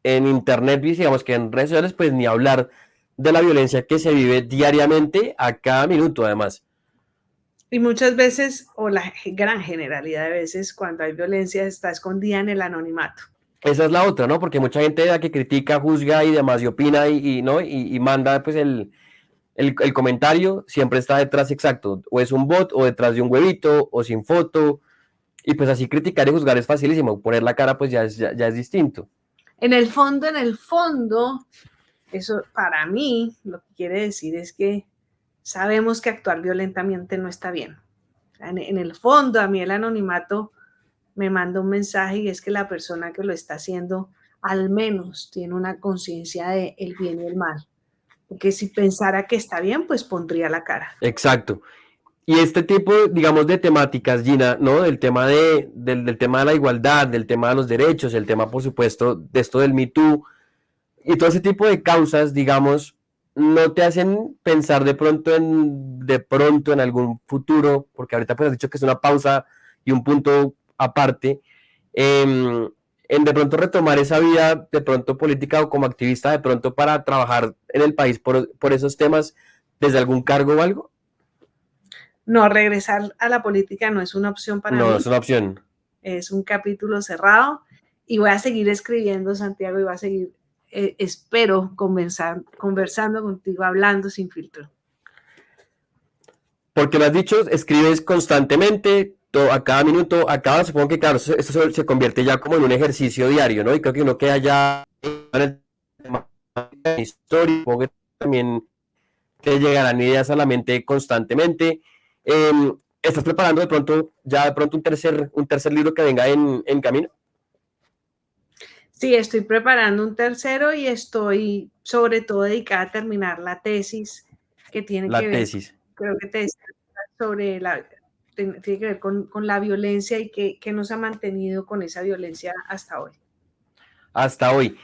en internet, digamos que en redes sociales, pues ni hablar de la violencia que se vive diariamente a cada minuto, además. Y muchas veces, o la gran generalidad de veces, cuando hay violencia, está escondida en el anonimato. Esa es la otra, ¿no? Porque mucha gente que critica, juzga y demás y opina ¿no? Y manda pues el comentario, siempre está detrás exacto, o es un bot, o detrás de un huevito, o sin foto, y pues así criticar y juzgar es facilísimo, poner la cara pues ya es distinto. En el fondo, eso para mí lo que quiere decir es que sabemos que actuar violentamente no está bien. En el fondo, a mí el anonimato me manda un mensaje y es que la persona que lo está haciendo al menos tiene una conciencia de el bien y el mal. Porque si pensara que está bien, pues pondría la cara. Exacto. Y este tipo, digamos, de temáticas, Gina, ¿no? Del tema del tema de la igualdad, del tema de los derechos, el tema, por supuesto, de esto del Me Too, y todo ese tipo de causas, digamos, no te hacen pensar de pronto en algún futuro, porque ahorita pues has dicho que es una pausa y un punto aparte, em, en de pronto retomar esa vida de pronto política o como activista de pronto para trabajar en el país por esos temas desde algún cargo o algo? No, regresar a la política no es una opción para No, mí, es una opción. es un capítulo cerrado y voy a seguir escribiendo, Santiago, y voy a seguir, espero, conversando contigo, hablando sin filtro. Porque lo has dicho, escribes constantemente, a cada minuto, supongo que claro, eso se convierte ya como en un ejercicio diario, ¿no? Y creo que uno queda ya en el tema de historia, supongo que también te llegarán ideas a la mente constantemente. ¿Estás preparando de pronto un tercer libro que venga en camino? Sí, estoy preparando un tercero y estoy sobre todo dedicada a terminar la tesis que tiene La que ver, tesis. creo que te decía, sobre tiene que ver con la violencia y que nos ha mantenido con esa violencia hasta hoy. Hasta hoy.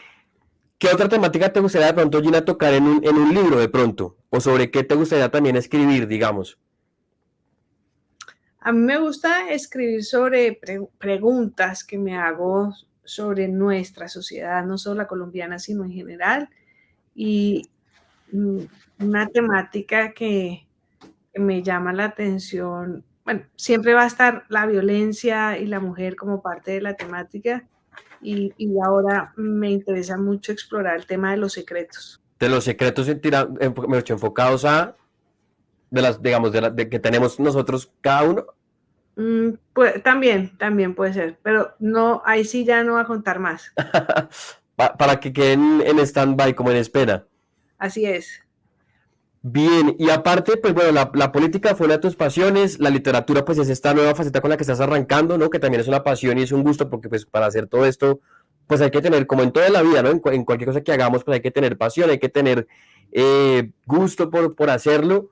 ¿Qué otra temática te gustaría de pronto, Gina, tocar en un libro de pronto? ¿O sobre qué te gustaría también escribir, digamos? A mí me gusta escribir sobre preguntas que me hago sobre nuestra sociedad, no solo la colombiana, sino en general. Y mm, una temática que me llama la atención, bueno, siempre va a estar la violencia y la mujer como parte de la temática. Y ahora me interesa mucho explorar el tema de los secretos. De los secretos enfocados a, digamos, de que tenemos nosotros cada uno. Pues, también puede ser, pero no, ahí sí ya no va a contar más. Para que queden en stand-by, como en espera. Así es. Bien, y aparte, pues bueno, la política fue una de tus pasiones, la literatura pues es esta nueva faceta con la que estás arrancando, ¿no? Que también es una pasión y es un gusto porque pues para hacer todo esto, pues hay que tener, como en toda la vida, ¿no? En cualquier cosa que hagamos, pues hay que tener pasión, hay que tener gusto por hacerlo.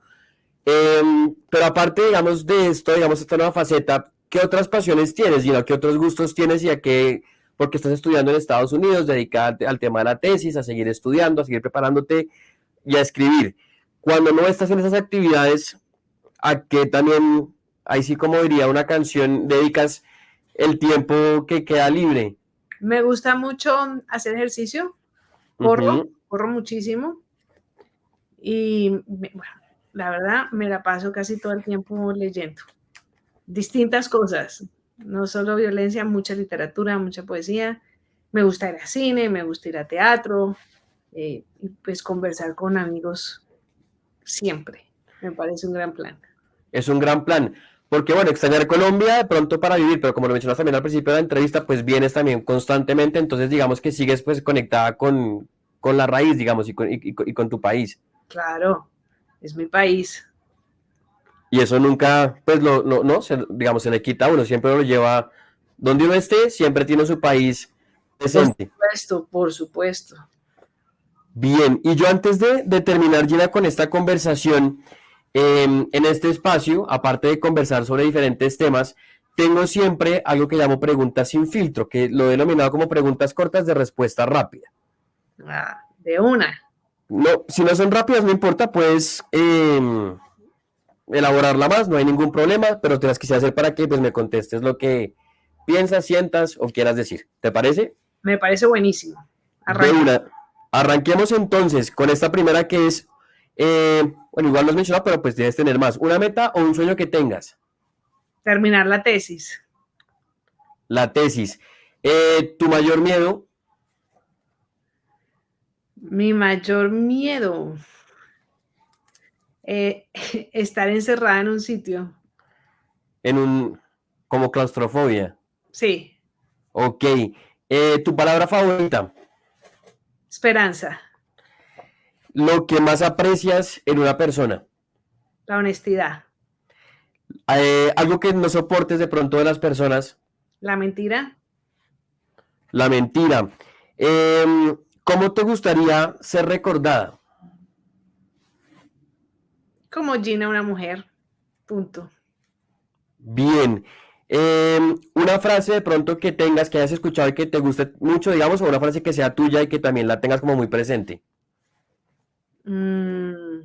Pero aparte, digamos, de esto, digamos, esta nueva faceta, ¿qué otras pasiones tienes, Gina? ¿Qué otros gustos tienes y a qué, porque estás estudiando en Estados Unidos, dedicada al tema de la tesis, a seguir estudiando, a seguir preparándote y a escribir? Cuando no estás en esas actividades, ¿a qué también, ahí sí como diría una canción, dedicas el tiempo que queda libre? Me gusta mucho hacer ejercicio, Ujú. corro muchísimo y bueno, la verdad me la paso casi todo el tiempo leyendo distintas cosas, no solo violencia, mucha literatura, mucha poesía. Me gusta ir a cine, me gusta ir a teatro, y pues conversar con amigos siempre. Me parece un gran plan. Es un gran plan. Porque bueno, extrañar Colombia de pronto para vivir, pero como lo mencionas también al principio de la entrevista, pues vienes también constantemente, entonces digamos que sigues pues conectada con la raíz, digamos, y con tu país. Claro, es mi país. Y eso nunca, pues no, digamos, se le quita a uno, siempre lo lleva, donde uno esté, siempre tiene su país Por presente. supuesto, por supuesto. Bien, y yo antes de terminar, Gina, con esta conversación, en este espacio, aparte de conversar sobre diferentes temas, tengo siempre algo que llamo preguntas sin filtro, que lo he denominado como preguntas cortas de respuesta rápida. Ah, de una. No, si no son rápidas, no importa, puedes elaborarla más, no hay ningún problema, pero te las quise hacer para que pues, me contestes lo que piensas, sientas o quieras decir. ¿Te parece? Me parece buenísimo. De Arranque. una. Arranquemos entonces con esta primera que es, bueno, igual no has mencionado, pero pues debes tener más. ¿Una meta o un sueño que tengas? Terminar la tesis. La tesis. ¿Tu mayor miedo Mi mayor miedo, estar encerrada en un sitio. en un, como claustrofobia? Sí, Ok. ¿Tu palabra favorita? esperanza, Lo que más aprecias en una persona. la honestidad, Algo que no soportes de pronto de las personas. la mentira, La mentira. ¿Cómo te gustaría ser recordada? como Gina, una mujer. Punto. Bien. Una frase de pronto que tengas, que hayas escuchado y que te guste mucho, digamos, o una frase que sea tuya y que también la tengas como muy presente. Mm,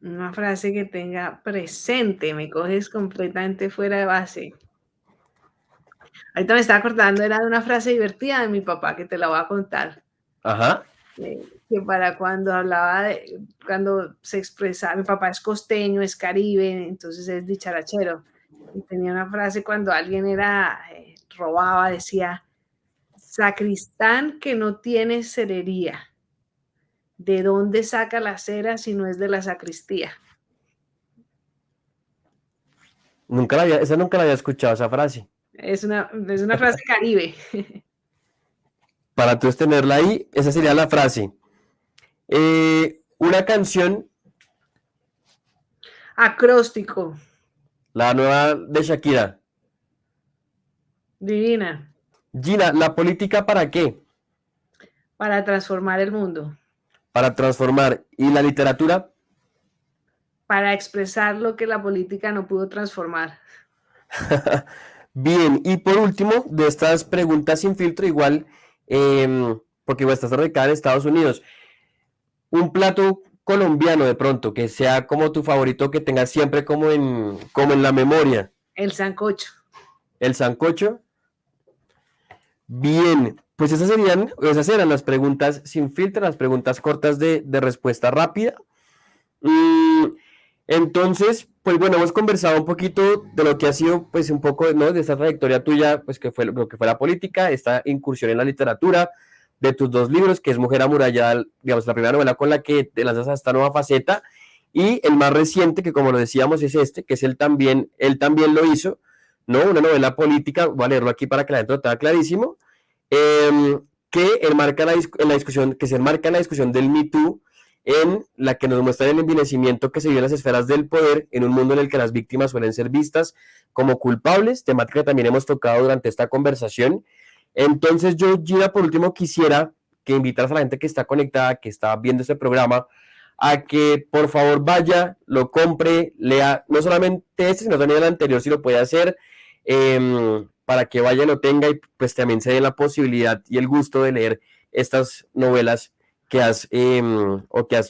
una frase que tenga presente, me coges completamente fuera de base. Ahorita me estaba acordando, era de una frase divertida de mi papá que te la voy a contar. Ajá. Que para cuando hablaba de, cuando se expresaba, mi papá es costeño, es caribe, entonces es dicharachero. Y tenía una frase cuando alguien era, robaba, decía, sacristán que no tiene cerería, ¿de dónde saca la cera si no es de la sacristía? Esa nunca la había escuchado, esa frase. Es una frase caribe. Para tú tenerla ahí, esa sería la frase. Una canción, Acróstico, la nueva de Shakira. divina, Gina, ¿la política para qué? para transformar el mundo, Para transformar. ¿Y la literatura? para expresar lo que la política no pudo transformar. Bien, y por último, de estas preguntas sin filtro, igual, porque igual estás radicada en Estados Unidos, un plato colombiano de pronto, que sea como tu favorito, que tengas siempre como en la memoria. El sancocho. El sancocho. Bien, pues esas eran las preguntas sin filtro, las preguntas cortas de respuesta rápida. Mm, entonces, pues bueno, hemos conversado un poquito de lo que ha sido, pues un poco, ¿no? De esta trayectoria tuya, pues que fue lo que fue la política, esta incursión en la literatura, de tus dos libros, que es Mujer Amurallada, digamos, la primera novela con la que te lanzas a esta nueva faceta, y el más reciente, que como lo decíamos, es este, que es él también lo hizo, ¿no? Una novela política, voy a leerlo aquí para que la gente lo tenga clarísimo, que en la discusión, que se enmarca en la discusión del Me Too, en la que nos muestra el envilecimiento que se vive en las esferas del poder en un mundo en el que las víctimas suelen ser vistas como culpables, temática que también hemos tocado durante esta conversación. Entonces yo, Gina, por último quisiera que invitaras a la gente que está conectada, que está viendo este programa, a que por favor vaya, lo compre, lea no solamente este, sino también el anterior si lo puede hacer, para que vaya y lo tenga y pues también se dé la posibilidad y el gusto de leer estas novelas que has,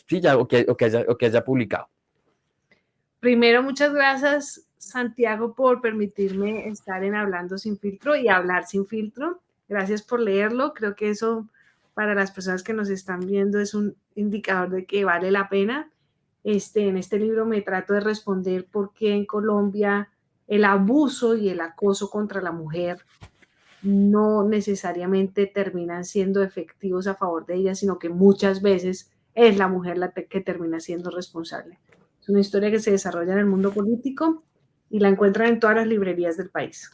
sí, ya, o que haya publicado. Primero, muchas gracias, Santiago, por permitirme estar en Hablando Sin Filtro y hablar sin filtro. Gracias por leerlo. Creo que eso para las personas que nos están viendo es un indicador de que vale la pena. En este libro me trato de responder por qué en Colombia el abuso y el acoso contra la mujer no necesariamente terminan siendo efectivos a favor de ella, sino que muchas veces es la mujer la que termina siendo responsable. Es una historia que se desarrolla en el mundo político y la encuentran en todas las librerías del país.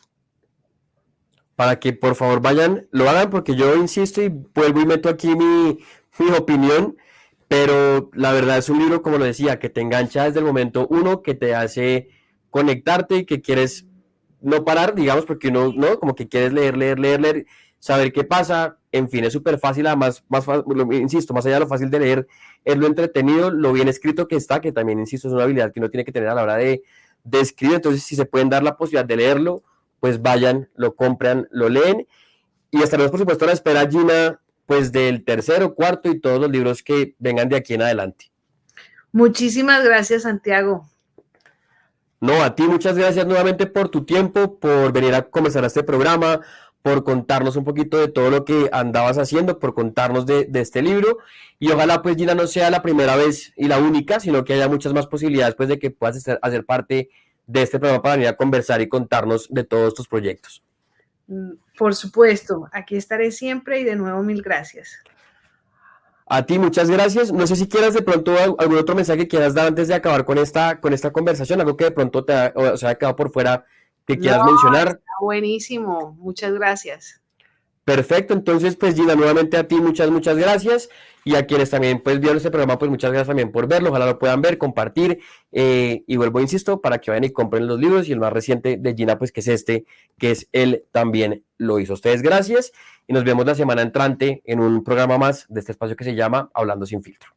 Para que por favor vayan, lo hagan, porque yo insisto y vuelvo y meto aquí mi opinión, pero la verdad es un libro, como lo decía, que te engancha desde el momento uno, que te hace conectarte y que quieres no parar, digamos, porque uno, ¿no? Como que quieres leer, saber qué pasa, en fin, es súper fácil, además, insisto, más allá de lo fácil de leer, es lo entretenido, lo bien escrito que está, que también, insisto, es una habilidad que uno tiene que tener a la hora de escribir, entonces si se pueden dar la posibilidad de leerlo, pues vayan, lo compran, lo leen, y estaremos, por supuesto, a la espera, Gina, pues del tercero, cuarto y todos los libros que vengan de aquí en adelante. Muchísimas gracias, Santiago. No, a ti muchas gracias nuevamente por tu tiempo, por venir a comenzar este programa, por contarnos un poquito de todo lo que andabas haciendo, por contarnos de este libro. Y ojalá pues Gina no sea la primera vez y la única, sino que haya muchas más posibilidades pues de que puedas hacer parte de este programa para venir a conversar y contarnos de todos tus proyectos. Por supuesto, aquí estaré siempre y de nuevo mil gracias. A ti, muchas gracias. No sé si quieras de pronto algún otro mensaje que quieras dar antes de acabar con esta conversación, algo que de pronto te haya quedado por fuera que quieras mencionar. Está buenísimo, muchas gracias. Perfecto, entonces pues Gina, nuevamente a ti muchas gracias y a quienes también pues vieron este programa pues muchas gracias también por verlo, ojalá lo puedan ver, compartir y vuelvo, insisto, para que vayan y compren los libros y el más reciente de Gina pues que es este, que es Él también lo hizo. Ustedes gracias y nos vemos la semana entrante en un programa más de este espacio que se llama Hablando Sin Filtro.